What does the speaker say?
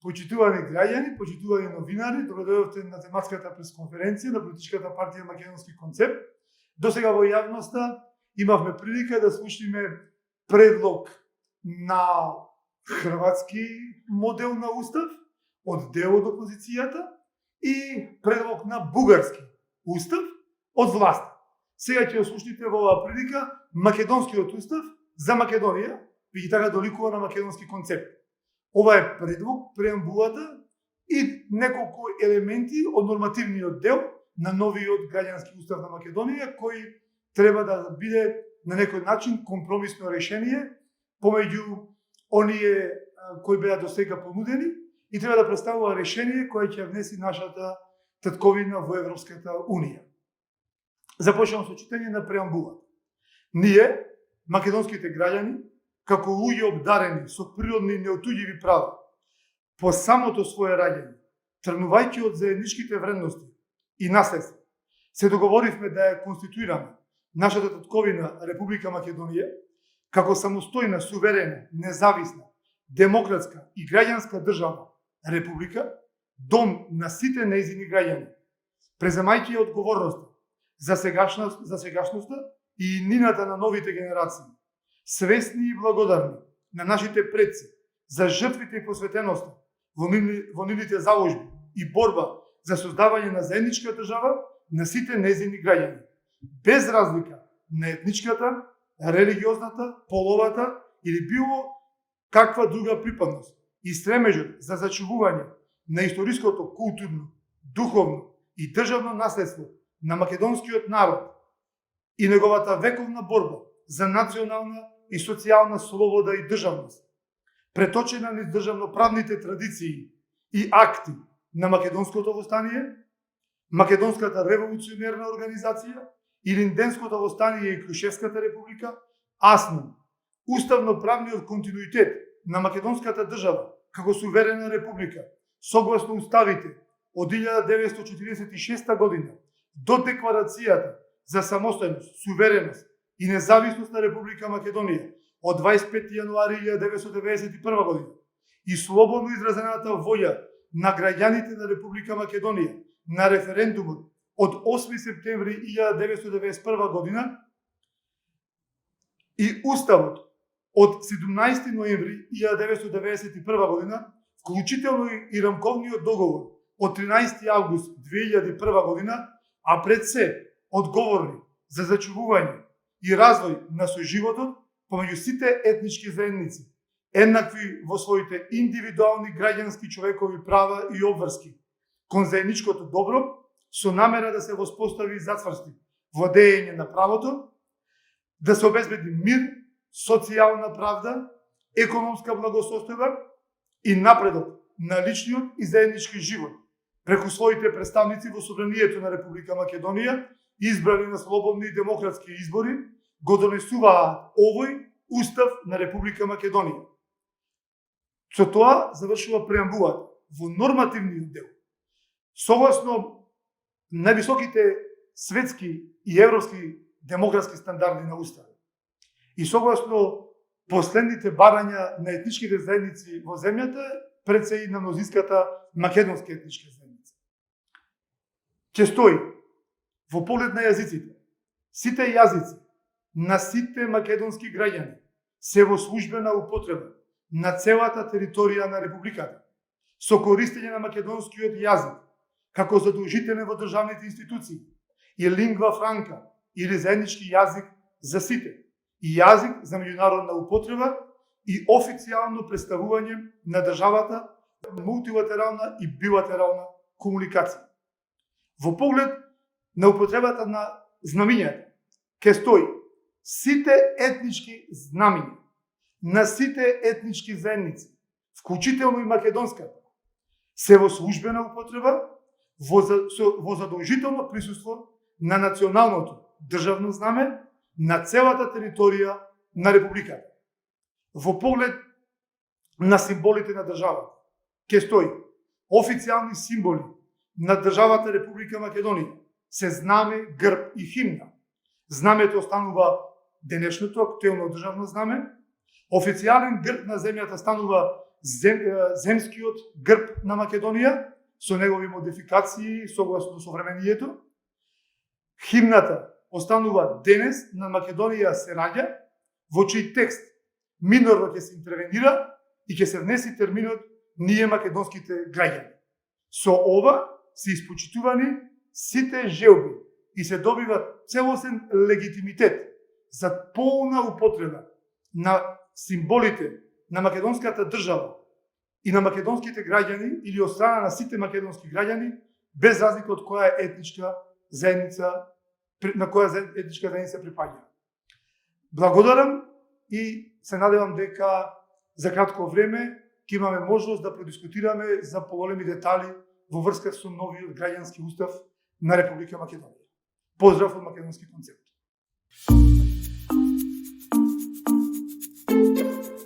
Почитувани граѓани, почитувани новинари, добредојавте на тематската пресконференција на политичката партија Македонски концепт. Досега во јавноста имавме прилика да слушнеме предлог на хрватски модел на устав од дел од опозицијата и предлог на бугарски устав од власта. Сега ќе слушнете во оваа прилика македонскиот устав за Македонија, бидејќи така доликува на македонски концепт. Ова е предлог, преамбулата и неколку елементи од нормативниот дел на новиот граѓански устав на Македонија, кој треба да биде на некој начин компромисно решение помеѓу оние кои беа до сега понудени и треба да представува решение кое ќе внеси нашата татковина во Европската Унија. Започнувам со читање на преамбулата. Ние, македонските граѓани, како луѓе обдарени со природни и неотуѓиви права, по самото свое раѓање, тргнувајќи од заедничките вредности и наследство, се договоривме да ја конституираме нашата татковина Република Македонија како самостојна, суверена, независна, демократска и граѓанска држава република, дом на сите нејзини граѓани, преземајќи одговорноста за сегашноста и иднината на новите генерации, свесни и благодарни на нашите предци за жртвите и посветеноста во нивните заложби и борба за создавање на заедничка држава на сите нејзини граѓани, без разлика на етничката, религиозната, половата или било каква друга припадност и стремежот за зачувување на историското, културно, духовно и државно наследство на македонскиот народ и неговата вековна борба за национална и социјална слобода и државност, преточена низ државноправните традиции и акти на македонското востание, македонската револуционерна организација и Линденското востание и Крушевската република, асно, уставно-правниот континуитет на македонската држава како суверена република, согласно уставите од 1946 година до декларацијата за самостојност, сувереност и независност на Република Македонија од 25 јануари 1991 година и слободно изразената воља на граѓаните на Република Македонија на референдумот од 8 септември 1991 година и уставот од 17 ноември 1991 година, вклучително и рамковниот договор од 13 август 2001 година, а пред се одговорни за зачувување и развој на соживотот помеѓу сите етнички заедници, еднакви во своите индивидуални граѓански човекови права и обврски, кон заедничкото добро, со намера да се воспостави и зацврсти владење на правото, да се обезбеди мир, социјална правда, економска благосостојба и напредок на личниот и заеднички живот преку своите представници во собранието на Република Македонија, избрани на слободни и демократски избори, го донесуваат овој устав на Република Македонија. Со тоа завршува преамбулата во нормативниот дел. Согласно највисоките светски и европски демократски стандарди на устав и согласно последните барања на етничките заедници во земјата, пред се и на мнозинската македонски етнички заедници, ќе стои во поглед на јазиците. Сите јазици на сите македонски граѓани се во службена употреба на целата територија на републиката, со користење на македонскиот јазик како задолжителен во државните институции и лингва франка или заеднички јазик за сите, и јазик за меѓународна употреба и официјално представување на државата мултилатерална и билатерална комуникација. Во поглед на употребата на знамињата ќе стои сите етнички знамиња на сите етнички заедници, вклучително и македонската, се во службена употреба во задолжително присуство на националното државно знаме на целата територија на републиката. Во поглед на символите на државата ќе стои официјални символи на државата Република Македонија се знаме, грб и химна. Знамето останува денешното актуелно државно знаме, официјален грб на земјата станува земскиот грб на Македонија, со негови модификации согласно современието. Химната останува денес, на Македонија се раѓа, во чиј текст минорно ќе се интервенира и ќе се внеси терминот ние македонските граѓани. Со ова се испочитувани сите желби и се добива целосен легитимитет за полна употреба на символите на македонската држава и на македонските граѓани или од страна на сите македонски граѓани, без разлика од која етничка заедница, на која етничка заедница припаѓа. Благодарам и се надевам дека за кратко време ќе имаме можност да продискутираме за поголеми детали во врска со новиот граѓански устав на Република Македонија. Поздрав од Македонски концепт.